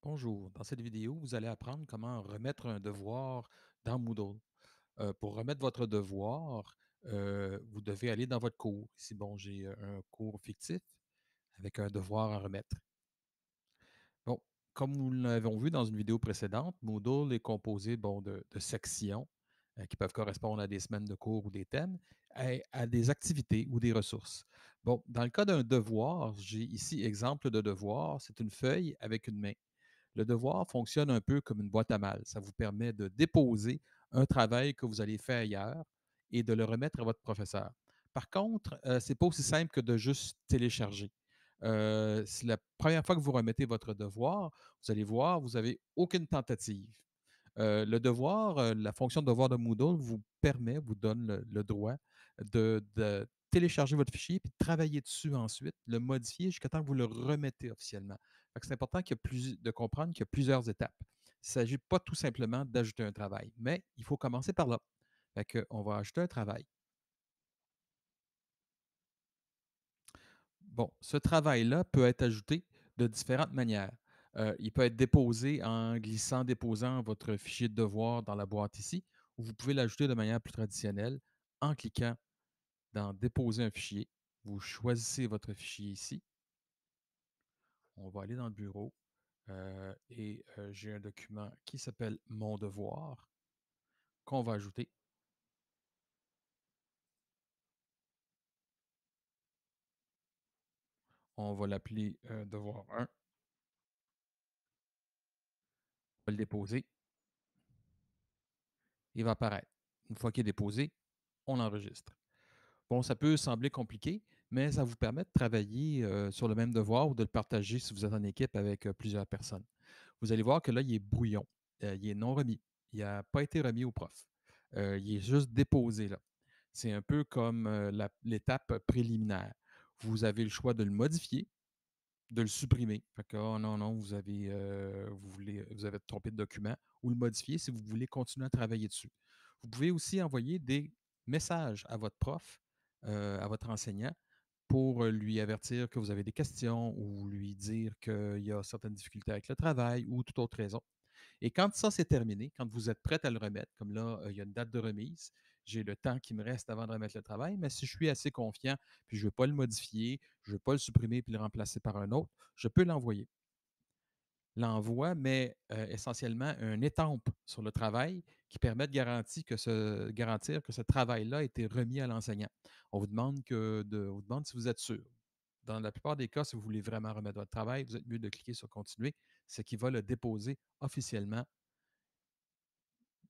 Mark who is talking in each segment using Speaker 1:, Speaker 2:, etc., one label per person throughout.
Speaker 1: Bonjour, dans cette vidéo, vous allez apprendre comment remettre un devoir dans Moodle. Pour remettre votre devoir, vous devez aller dans votre cours. Ici, bon, j'ai un cours fictif avec un devoir à remettre. Bon, comme nous l'avons vu dans une vidéo précédente, Moodle est composé bon, de sections qui peuvent correspondre à des semaines de cours ou des thèmes, à des activités ou des ressources. Bon, dans le cas d'un devoir, j'ai ici exemple de devoir, c'est une feuille avec une main. Le devoir fonctionne un peu comme une boîte à mal. Ça vous permet de déposer un travail que vous allez faire ailleurs et de le remettre à votre professeur. Par contre, ce n'est pas aussi simple que de juste télécharger. Si la première fois que vous remettez votre devoir, vous allez voir, vous n'avez aucune tentative. Le devoir, la fonction de devoir de Moodle vous permet, vous donne le droit de télécharger votre fichier puis de travailler dessus ensuite, le modifier jusqu'à temps que vous le remettez officiellement. Fait que c'est important de comprendre qu'il y a plusieurs étapes. Il ne s'agit pas tout simplement d'ajouter un travail, mais il faut commencer par là. Fait que, on va ajouter un travail. Bon, ce travail-là peut être ajouté de différentes manières. Il peut être déposé en glissant, déposant votre fichier de devoir dans la boîte ici, ou vous pouvez l'ajouter de manière plus traditionnelle en cliquant dans Déposer un fichier. Vous choisissez votre fichier ici. On va aller dans le bureau et j'ai un document qui s'appelle Mon devoir qu'on va ajouter. On va l'appeler devoir 1. On va le déposer. Il va apparaître. Une fois qu'il est déposé, on l'enregistre. Bon, ça peut sembler compliqué, mais ça vous permet de travailler sur le même devoir ou de le partager si vous êtes en équipe avec plusieurs personnes. Vous allez voir que là, il est brouillon. Il est non remis. Il n'a pas été remis au prof. Il est juste déposé là. C'est un peu comme l'étape préliminaire. Vous avez le choix de le modifier, de le supprimer. Fait que, oh non, non, vous avez trompé de document, ou le modifier si vous voulez continuer à travailler dessus. Vous pouvez aussi envoyer des messages à votre prof, à votre enseignant, pour lui avertir que vous avez des questions ou lui dire qu'il y a certaines difficultés avec le travail ou toute autre raison. Et quand ça, c'est terminé, quand vous êtes prête à le remettre, comme là, il y a une date de remise, j'ai le temps qui me reste avant de remettre le travail, mais si je suis assez confiant, puis je ne veux pas le modifier, je ne veux pas le supprimer puis le remplacer par un autre, je peux l'envoyer. L'envoi met essentiellement une étampe sur le travail qui permet de garantir que ce travail-là a été remis à l'enseignant. On vous demande si vous êtes sûr. Dans la plupart des cas, si vous voulez vraiment remettre votre travail, vous êtes mieux de cliquer sur Continuer, ce qui va le déposer officiellement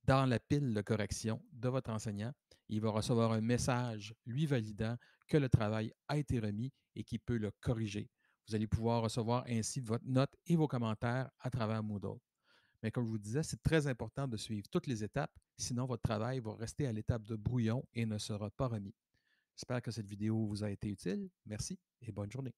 Speaker 1: dans la pile de correction de votre enseignant. Il va recevoir un message lui validant que le travail a été remis et qu'il peut le corriger. Vous allez pouvoir recevoir ainsi votre note et vos commentaires à travers Moodle. Mais comme je vous disais, c'est très important de suivre toutes les étapes, sinon votre travail va rester à l'étape de brouillon et ne sera pas remis. J'espère que cette vidéo vous a été utile. Merci et bonne journée.